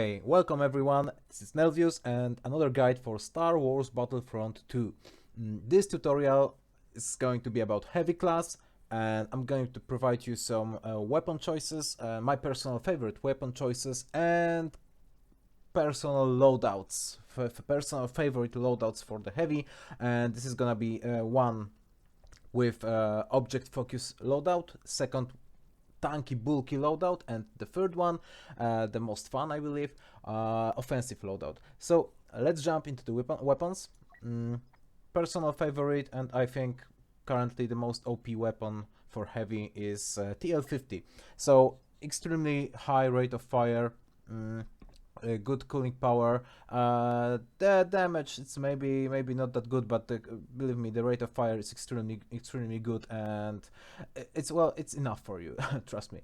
Hey, welcome everyone, this is Nelvius and another guide for Star Wars Battlefront II. This tutorial is going to be about heavy class and I'm going to provide you some weapon choices, my personal favorite weapon choices and personal loadouts, personal favorite loadouts for the heavy, and this is gonna be one with object focus loadout, second tanky bulky loadout, and the third one, the most fun I believe, offensive loadout. So let's jump into the weapons. Personal favorite and I think currently the most OP weapon for heavy is TL50. So extremely high rate of fire, good cooling power. The damage it's maybe not that good, but believe me, the rate of fire is extremely good, and it's enough for you. Trust me.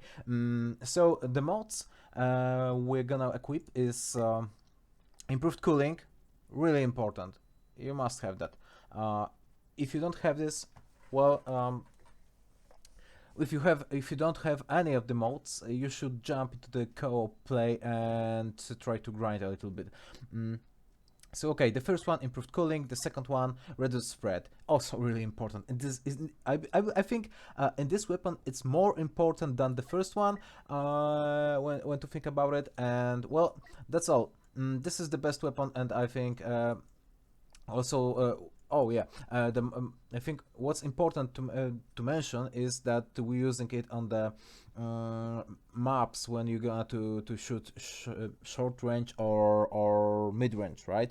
So the mods we're gonna equip is improved cooling, really important. You must have that. If you don't have this, well, if you don't have any of the modes, you should jump into the co-op play and try to grind a little bit. So okay, the first one, improved cooling. The second one, reduced spread, also really important. And this is, I think in this weapon it's more important than the first one when to think about it. And well, that's all. This is the best weapon, and I think also. Oh yeah, I think what's important to mention is that we're using it on the maps when you're gonna to shoot short range or mid range, right?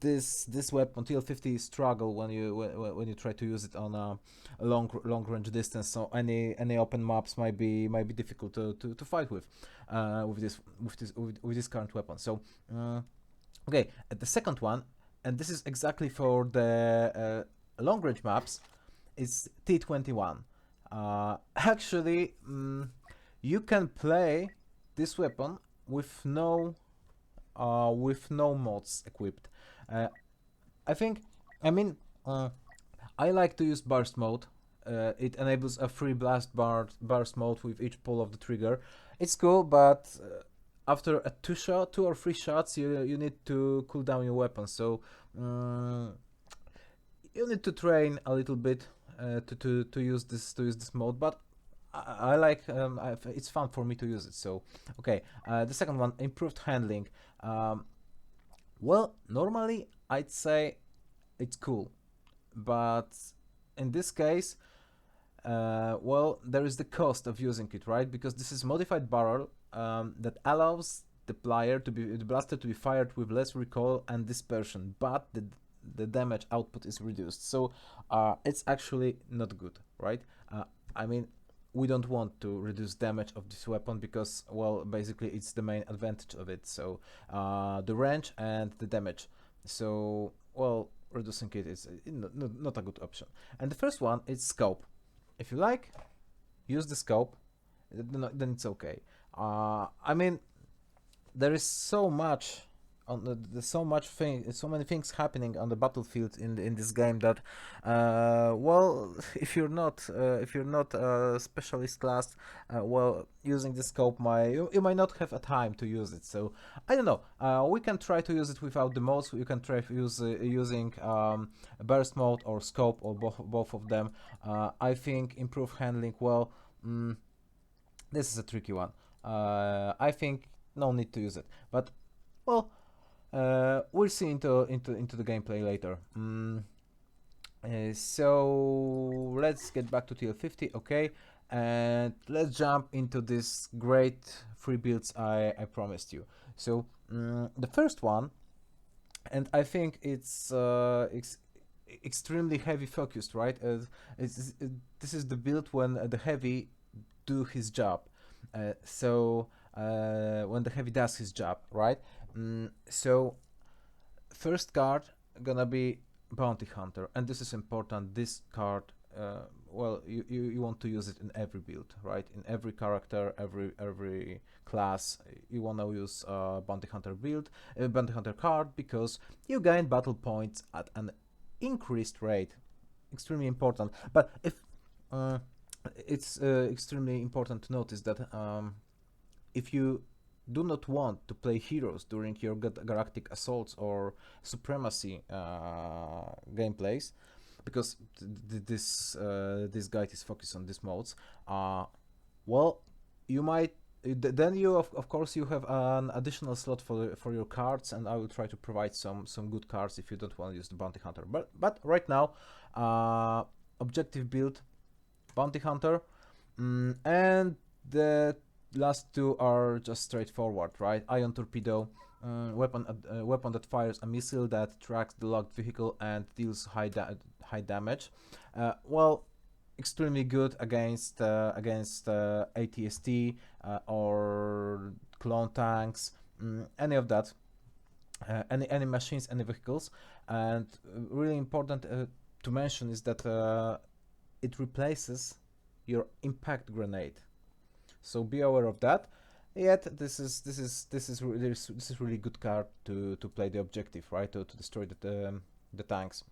This weapon TL50 struggle when you try to use it on a long range distance. So any open maps might be difficult to fight with this current weapon. So okay, the second one, and this is exactly for the long range maps, is T21. Actually, you can play this weapon with no mods equipped. I like to use burst mode. It enables a free blast burst mode with each pull of the trigger. It's cool, but after a two or three shots, you need to cool down your weapon. So you need to train a little bit to use this mode. But I like it's fun for me to use it. So okay, the second one, improved handling. Well, normally I'd say it's cool, but in this case, well, there is the cost of using it, right? Because this is modified barrel that allows the blaster to be fired with less recoil and dispersion, but the damage output is reduced. So it's actually not good, right? I mean, we don't want to reduce damage of this weapon because, well, basically it's the main advantage of it. So the range and the damage. So, well, reducing it is not a good option. And the first one is scope. If you like, use the scope, then it's okay. I mean, there is so much so many things happening on the battlefield in this game that well, if you're not a specialist class, well, using the scope you might not have a time to use it. So I don't know, we can try to use it without the modes. You can try using burst mode or scope, or both of them. I think improved handling, well, this is a tricky one. I think no need to use it, but well, we'll see into the gameplay later. So let's get back to TL50, okay, and let's jump into this great free builds I promised you. So the first one, and I think it's extremely heavy focused, right? This is the build when the heavy do his job. So when the heavy does his job, right? So first card gonna be Bounty Hunter, and this is important. This card, well, you want to use it in every build, right? In every character, every class, you want to use Bounty Hunter Bounty Hunter card, because you gain battle points at an increased rate. Extremely important. But if it's extremely important to notice that if you do not want to play heroes during your galactic assaults or supremacy gameplays, because this guide is focused on these modes, well, you might then you of course you have an additional slot for your cards, and I will try to provide some good cards if you don't want to use the bounty hunter. But right now, objective build, bounty hunter, and the last two are just straightforward, right? Ion torpedo, weapon that fires a missile that tracks the locked vehicle and deals high damage. Well, extremely good against ATST or clone tanks, any of that, any machines, any vehicles. And really important to mention is that it replaces your impact grenade, so be aware of that. Yet this is really good card to play the objective, right? To destroy the tanks.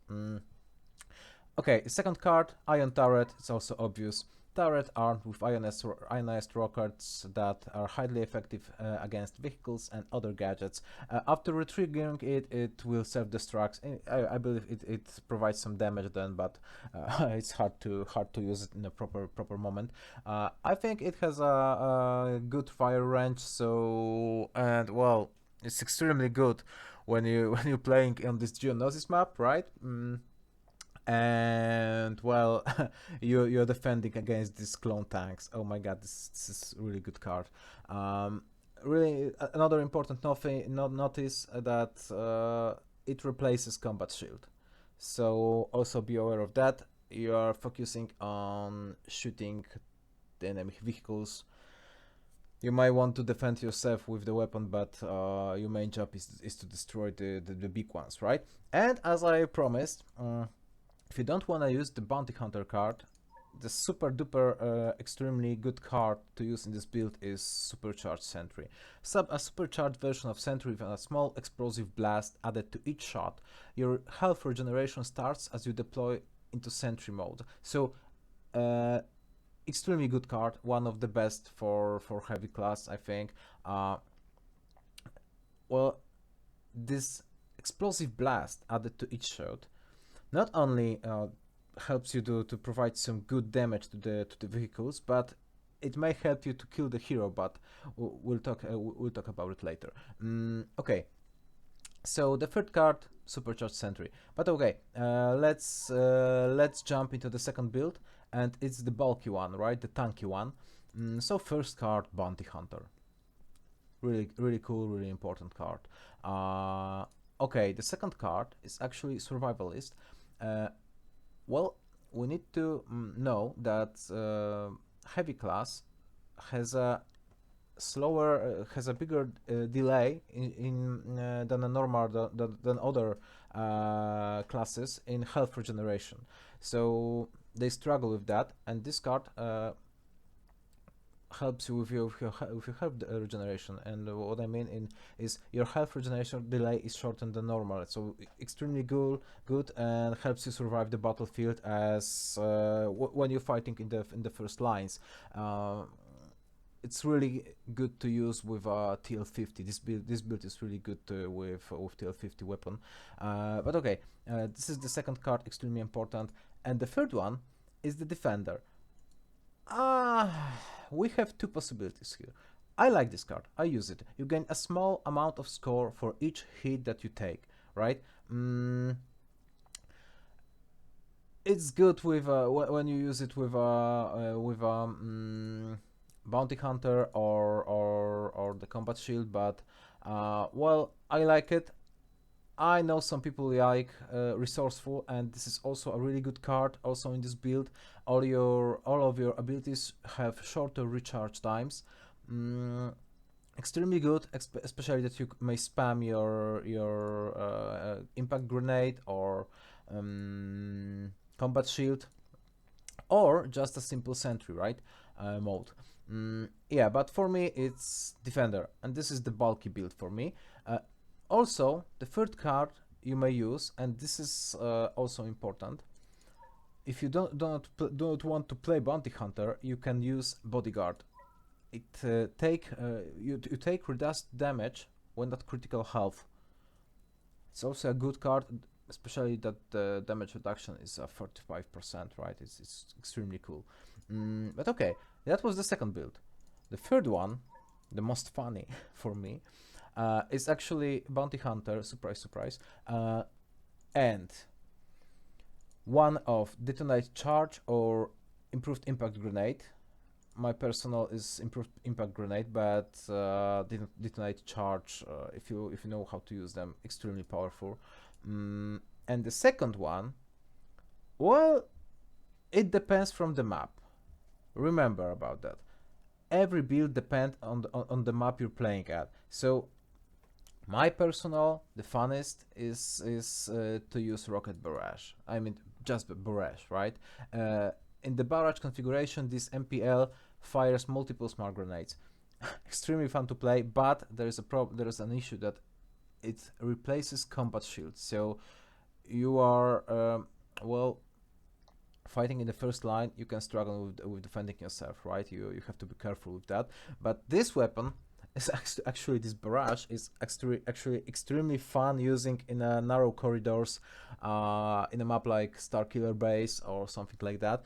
Okay, second card, Ion Turret. It's also obvious. Turret armed with ionized rockets that are highly effective against vehicles and other gadgets. After retriggering it, it will self-destruct. I believe it provides some damage then, but it's hard to use it in a proper moment. I think it has a good fire range, so, and well, it's extremely good when you're playing on this Geonosis map, right? And well, you're defending against these clone tanks. Oh my god, this is a really good card. Really, another important notice that it replaces combat shield, so also be aware of that. You are focusing on shooting the enemy vehicles. You might want to defend yourself with the weapon, but your main job is to destroy the big ones, right? And as I promised, if you don't want to use the bounty hunter card, the super duper extremely good card to use in this build is Supercharged Sentry. A supercharged version of Sentry with a small explosive blast added to each shot. Your health regeneration starts as you deploy into Sentry mode. So extremely good card, one of the best for heavy class, I think. Well, this explosive blast added to each shot not only helps you to provide some good damage to the vehicles, but it may help you to kill the hero. But we'll talk about it later. Okay, so the third card, Supercharged Sentry. But okay, let's jump into the second build, and it's the bulky one, right? The tanky one. So first card, Bounty Hunter. Really cool, really important card. Okay, the second card is actually Survivalist. Well, we need to know that heavy class has a bigger delay than a normal than other classes in health regeneration. So they struggle with that, and this card helps you with your health regeneration. And what I mean is your health regeneration delay is shorter than normal, so extremely good and helps you survive the battlefield as when you're fighting in the first lines. It's really good to use with TL50. This build is really good with TL50 weapon. But okay, this is the second card, extremely important, and the third one is the Defender. We have two possibilities here. I like this card. I use it. You gain a small amount of score for each hit that you take, right? It's good with when you use it with bounty hunter or the combat shield, but well, I like it. I know some people like resourceful, and this is also a really good card. Also in this build, all of your abilities have shorter recharge times. Extremely good, especially that you may spam your impact grenade or combat shield, or just a simple sentry, right? Mode. Yeah, but for me it's Defender, and this is the bulky build for me. Also, the third card you may use, and this is also important. If you don't want to play Bounty Hunter, you can use Bodyguard. you take reduced damage when at critical health. It's also a good card, especially that the damage reduction is 45%, right? It's extremely cool. But okay, that was the second build. The third one, the most funny for me, is actually Bounty Hunter, surprise, surprise, and one of Detonate Charge or Improved Impact Grenade. My personal is Improved Impact Grenade, but Detonate Charge, if you know how to use them, extremely powerful. And the second one, well, it depends from the map. Remember about that. Every build depends on the map you're playing at. So my personal, the funnest is to use Rocket Barrage. I mean, just Barrage, right? In the barrage configuration, this MPL fires multiple smart grenades. Extremely fun to play, but there is an issue that it replaces combat shields. So you are well, fighting in the first line, you can struggle with defending yourself, right? You have to be careful with that. But this weapon is actually this barrage is actually extremely fun using in narrow corridors, in a map like Starkiller Base or something like that.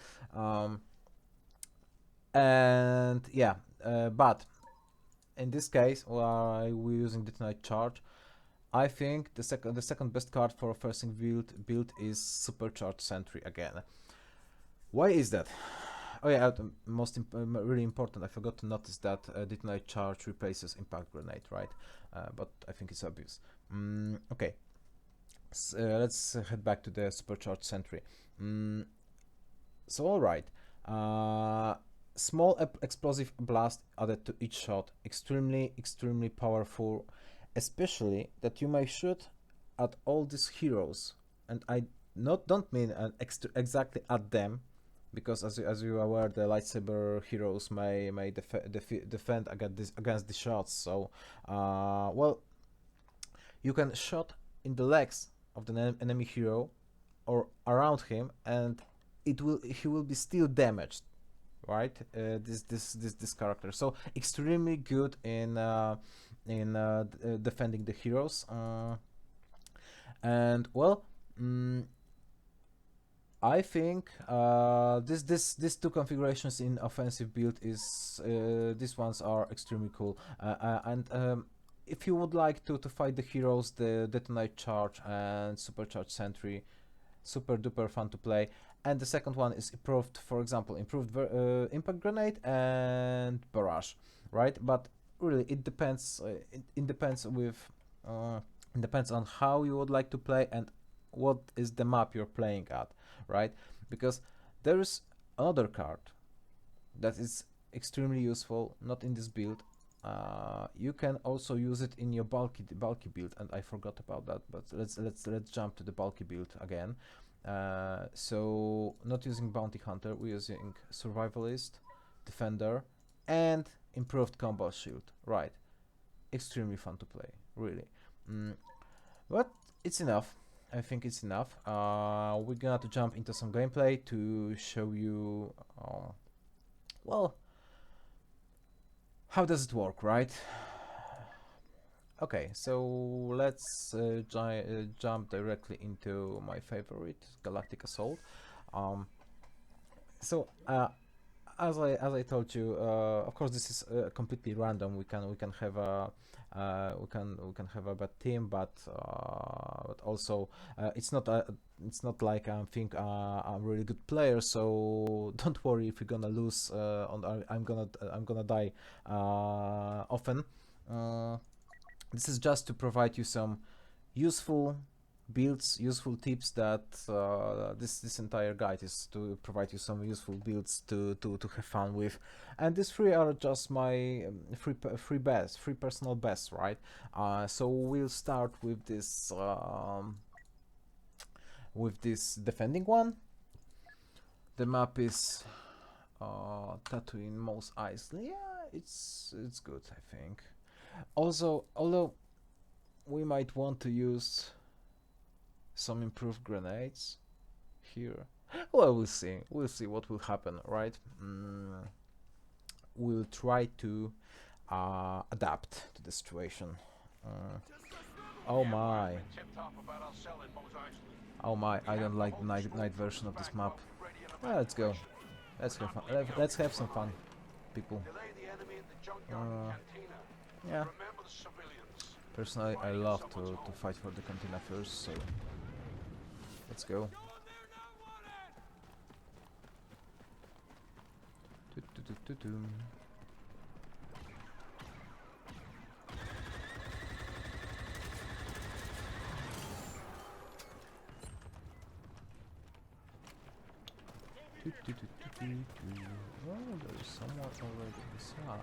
And yeah, but in this case, while we're using Detonate Charge, I think the second best card for a first build is Supercharged Sentry again. Why is that? Oh yeah, really important, I forgot to notice that Detonate Charge replaces Impact Grenade, right? But I think it's obvious. Okay, let's head back to the Supercharged Sentry. So alright, small explosive blast added to each shot, extremely powerful, especially that you may shoot at all these heroes, and I don't mean exactly at them, because as you are aware, the lightsaber heroes may defend against the shots. So well, you can shot in the legs of the enemy hero or around him, and he will be still damaged, right? This character, so extremely good in defending the heroes, and well, I think these two configurations in offensive build is these ones are extremely cool, and if you would like to fight the heroes, the Detonate Charge and Supercharged Sentry, super duper fun to play. And the second one is improved, for example, improved Impact Grenade and Barrage, right? But really, it depends. It depends on how you would like to play and what is the map you're playing at, right? Because there is another card that is extremely useful, not in this build. You can also use it in your bulky build, and I forgot about that. But let's jump to the bulky build again. So not using Bounty Hunter, we're using Survivalist, Defender, and Improved Combo Shield. Right, extremely fun to play, really. But it's enough. I think it's enough. We're gonna have to jump into some gameplay to show you, well, how does it work, right? Okay, so let's jump directly into my favorite, Galactic Assault. So as I told you, of course this is completely random. We can have a have a bad team, but also it's not like I think I'm a really good player. So don't worry if you're gonna lose. I'm gonna die often. This is just to provide you some useful builds, useful tips that this entire guide is to provide you some useful builds to have fun with. And these three are just my free personal best, right? So we'll start with this defending one. The map is Tatooine Mos Eisley. Yeah, it's good, I think. Also, although we might want to use some improved grenades here. Well, we'll see. We'll see what will happen, right? we'll try to adapt to the situation. Oh my. Oh my, I don't like the night version of this map. Let's go. Let's have fun. Let's have some fun, people. Yeah. Personally, I love to fight for the cantina first, so let's go. Oh, there's someone already inside.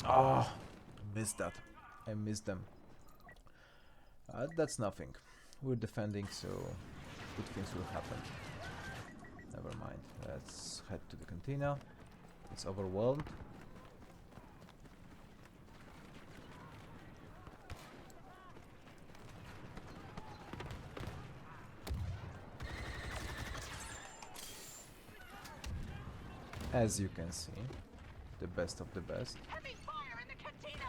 Oh, missed that. I missed them. That's nothing. We're defending, so good things will happen. Never mind. Let's head to the cantina. It's overwhelmed. As you can see, the best of the best. Heavy fire in the cantina!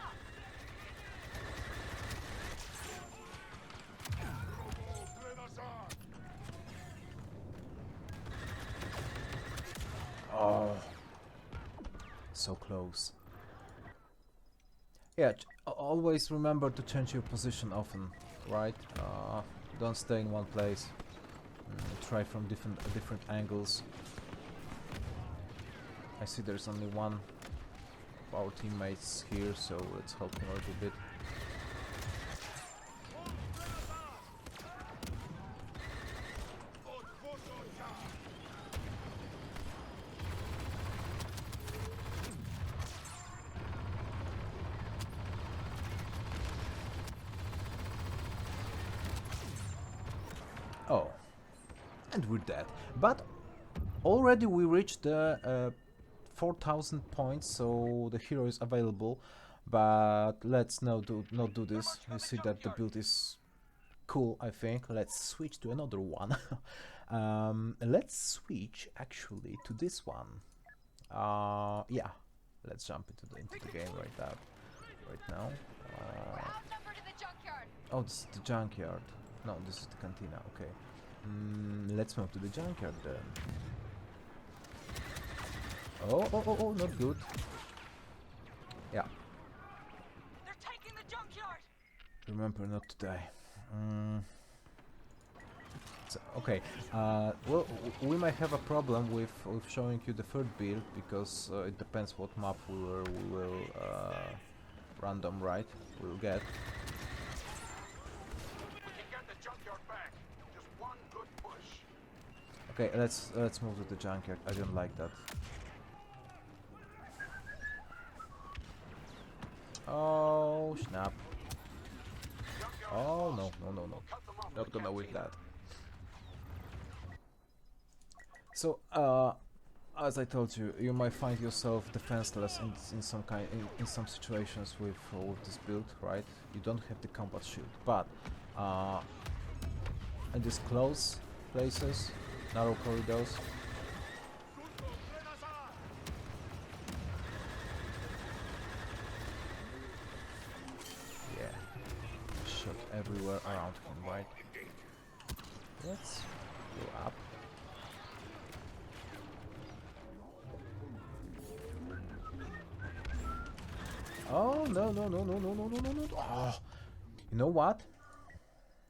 Oh, so close. Yeah, always remember to change your position often, right? Don't stay in one place. Try from different angles. I see there's only one of our teammates here, so let's help him a little bit. Oh, and we're dead. But already we reached the 4,000 points, so the hero is available. But let's not do this. You see that the build is cool, I think. Let's switch to another one. Let's switch actually to this one. Yeah, let's jump into the game right now. Oh, this is the junkyard. No, this is the cantina. Okay. Let's move to the junkyard then. Oh, not good. Yeah. They're taking the junkyard! Remember not to die. So, okay. Well, we might have a problem with showing you the third build because it depends what map we will random, right? We'll get. We can get the junkyard back. Just one good push. Okay, let's move to the junkyard. I don't like that. Oh snap! Oh no! Not gonna win that. So, as I told you, you might find yourself defenseless in some situations with this build, right? You don't have the combat shield, but in these close places, narrow corridors. Shot everywhere around him, right? Let's go up. Oh no! Oh, you know what?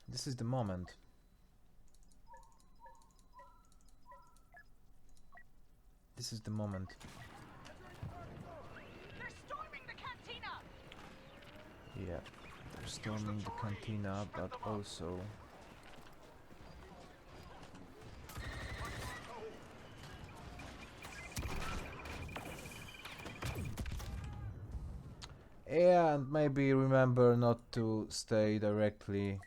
This is the moment. This is the moment. They're storming the cantina! Yeah, they're storming the cantina, but also yeah, and maybe remember not to stay directly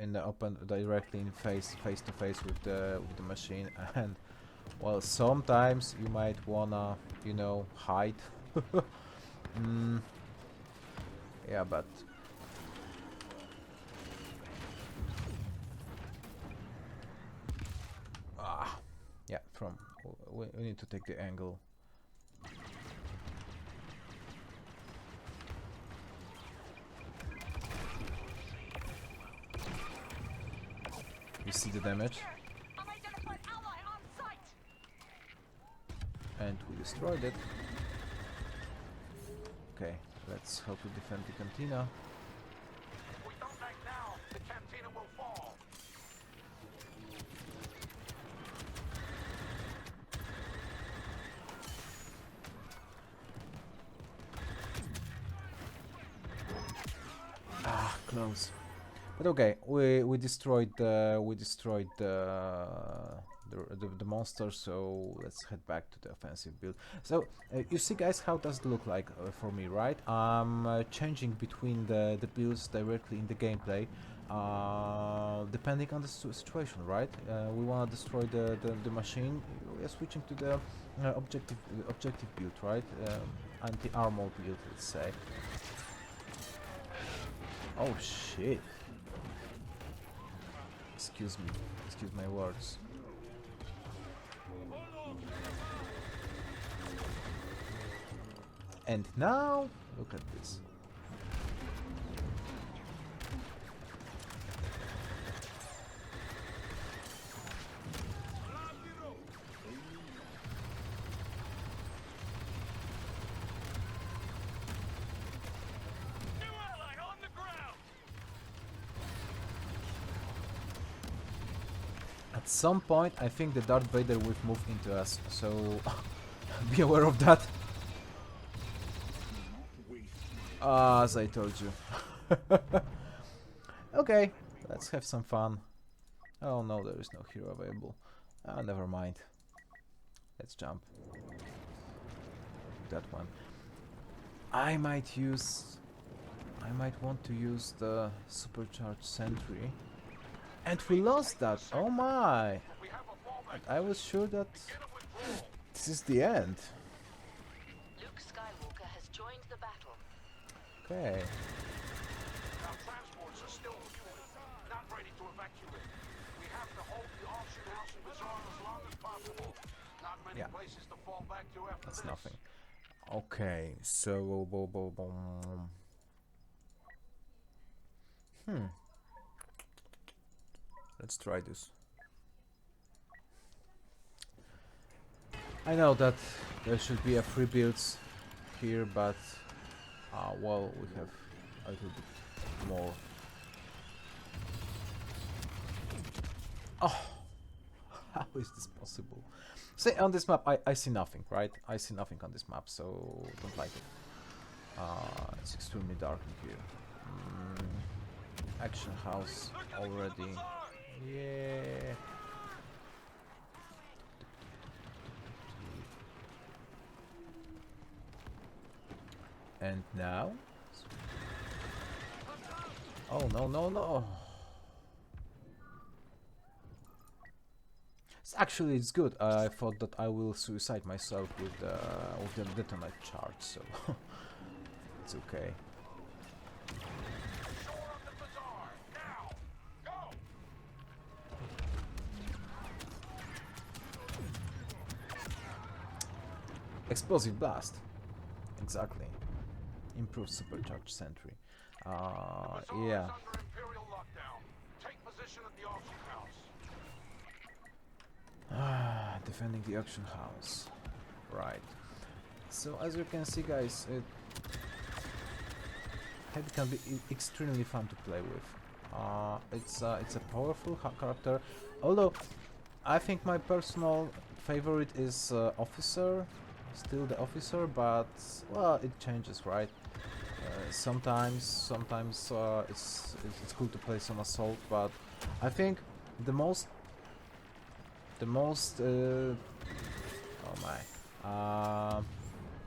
in the open, directly in face to face with the machine, and well, sometimes you might wanna, you know, hide. Yeah, but yeah, from we need to take the angle. You see the damage, Unidentified ally on site. and we destroyed it. Okay, let's hope we defend the cantina. If we don't act now, the cantina will fall. Close. But okay, we destroyed the the monster, so let's head back to the offensive build. So you see, guys, how does it look like for me, right? I'm changing between the builds directly in the gameplay, depending on the situation, right? We want to destroy the machine. We are switching to the objective build, right? Anti-armor build, let's say. Oh shit. Excuse me. Excuse my words. And now, look at this. At some point, I think the Darth Vader will move into us, so be aware of that. As I told you. Okay, let's have some fun. Oh no, there is no hero available. Never mind. Let's jump. That one. I might want to use the supercharged sentry. And we lost that. Oh my! We have a fallback. I was sure that Get a withdrawal. this is the end. Luke Skywalker has joined the battle. Okay. Our transports are still fueling, not ready to evacuate. We have to hold the auction house and bazaar as long as possible. Not many Yeah. places to fall back to after That's this. nothing. Okay, so let's try this. I know that there should be a free builds here, but well, we have a little bit more. Oh, how is this possible? See, on this map, I see nothing, right? I see nothing on this map, so don't like it. It's extremely dark in here. Action house already. Yeah. And now? Oh no no no! Actually, it's good. I thought that I will suicide myself with the detonite charge, so it's okay. Shore up the bazaar, now! Go! Explosive blast. Exactly. Improved supercharged sentry. Bazaar Yeah. is under Imperial lockdown. Take position at the auction house. Defending the auction house. Right. So as you can see, guys, it can be extremely fun to play with. It's a powerful character. Although I think my personal favorite is officer. Still the officer, but well, it changes, right? Sometimes it's cool to play some assault, but I think the most oh my,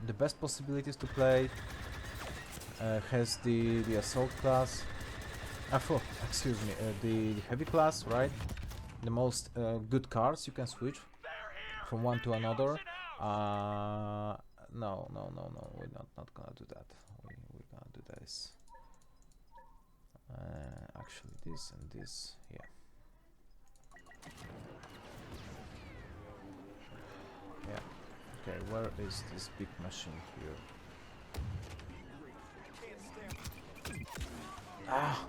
the best possibilities to play has the assault class, Excuse me, the heavy class, right? The most good cars you can switch from one to another. No, no, no, no, we're not gonna do that. We're gonna do this. Actually, this and this, yeah. Yeah. Okay, where is this big machine here? Ah,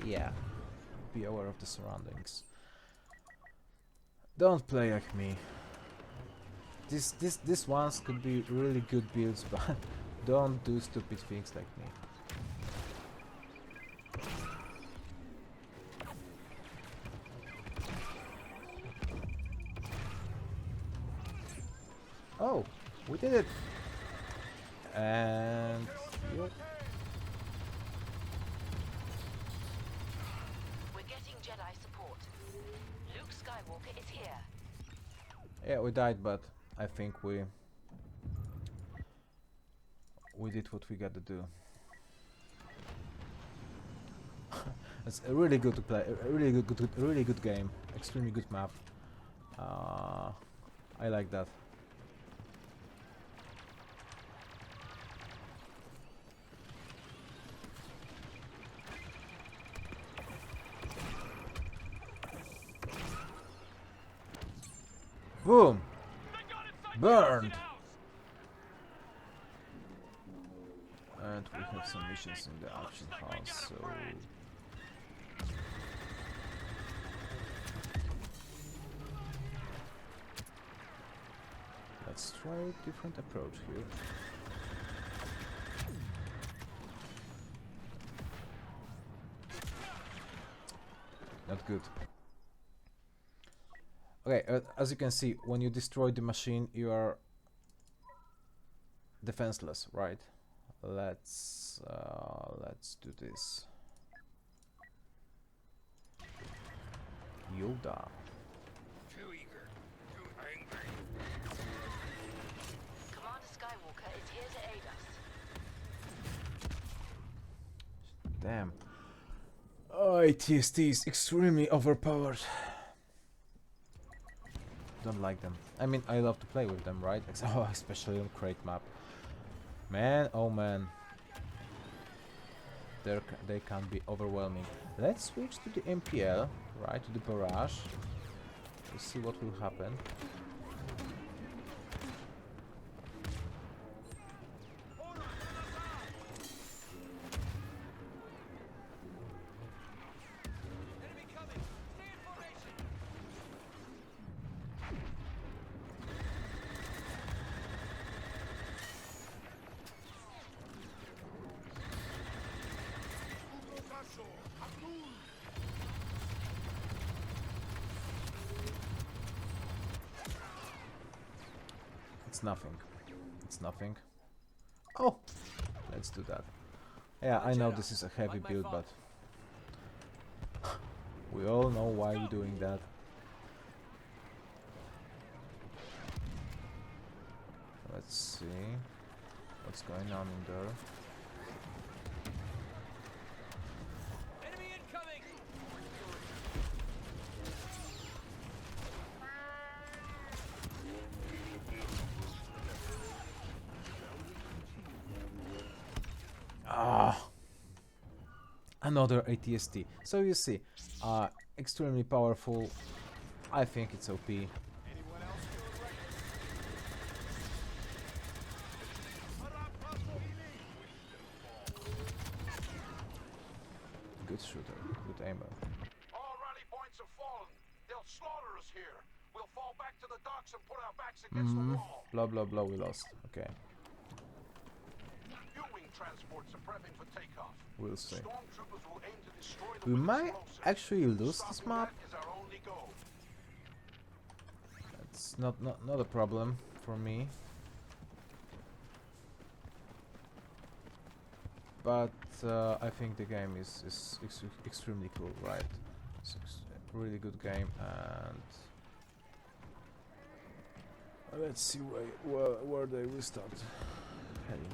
yeah. Be aware of the surroundings. Don't play like me. This ones could be really good builds, but don't do stupid things like me. Oh, we did it! And yep. We're getting Jedi support. Luke Skywalker is here. Yeah, we died, but I think we did what we gotta do. It's really good to play. A really good game. Extremely good map. I like that. Boom! Burned! And we have some missions in the auction house, so... Let's try a different approach here. Not good. Okay, as you can see, when you destroy the machine, you are defenseless, right? Let's do this. Yoda. Too eager. Too angry. Commander Skywalker is here to aid us. Damn. Oh, ATST is extremely overpowered. Don't like them. I mean, I love to play with them, right? Oh, especially on crate map. Man, oh man. They can be overwhelming. Let's switch to the MPL, right, to the barrage. Let's see what will happen. It's nothing. It's nothing. Oh! Let's do that. Yeah, I know this is a heavy build, but... we all know why we're doing that. Let's see... what's going on in there. Enemy incoming! Ah, another ATST. So you see, extremely powerful. I think it's OP. Anyone else feel ready? Good shooter, good aimer. All rally points have fallen. They'll slaughter us here. We'll fall back to the docks and put our backs against the wall. Blah blah blah. We lost. Okay, U-wing transports are prepping for takeoff. we'll see. Stormtroopers will aim to destroy them We with might explosives. actually lose this Stopping map. that is our only goal. It's not a problem for me. But I think the game is extremely cool, right? It's a really good game, and let's see where they will start heading.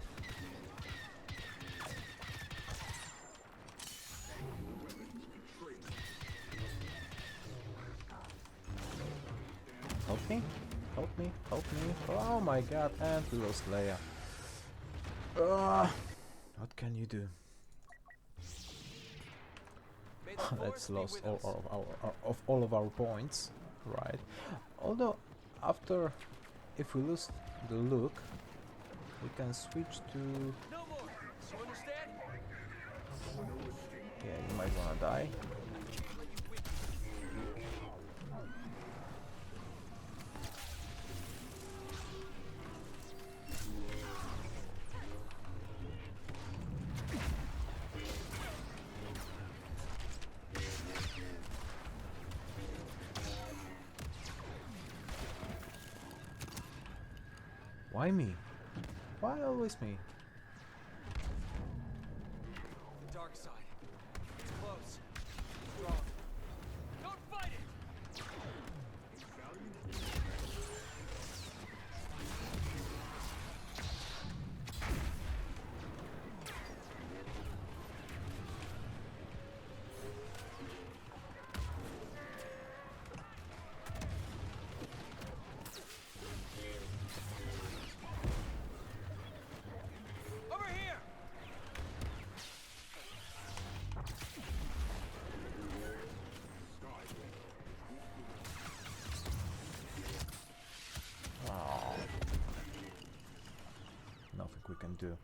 me! Help me! Help me! Oh my god! And we lost Leia. What can you do? May the force Let's be lost with all us. of all of our points, right? Although after, if we lose the look, we can switch to. No more. You understand? Yeah, you might wanna die. Why me? Why always me? The dark side. It's close. Strong. Don't fight it! Over here! Nothing we can do.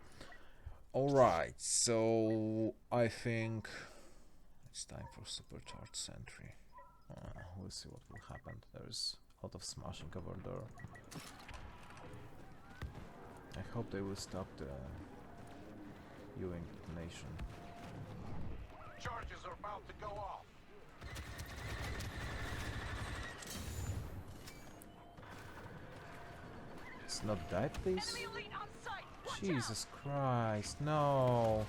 Alright, so I think it's time for supercharged sentry. We'll see what will happen. There's a lot of smashing over there. I hope they will stop the Ewing detonation. Charges are about to go off. It's not that, please? Jesus Christ, no!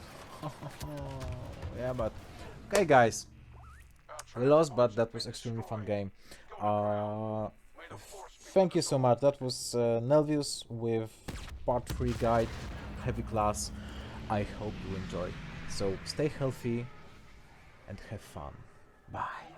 Yeah, but... Okay, guys. We lost, but that was extremely fun game. Thank you so much. That was Nelvius with part 3 guide, heavy class. I hope you enjoyed. So stay healthy and have fun. Bye.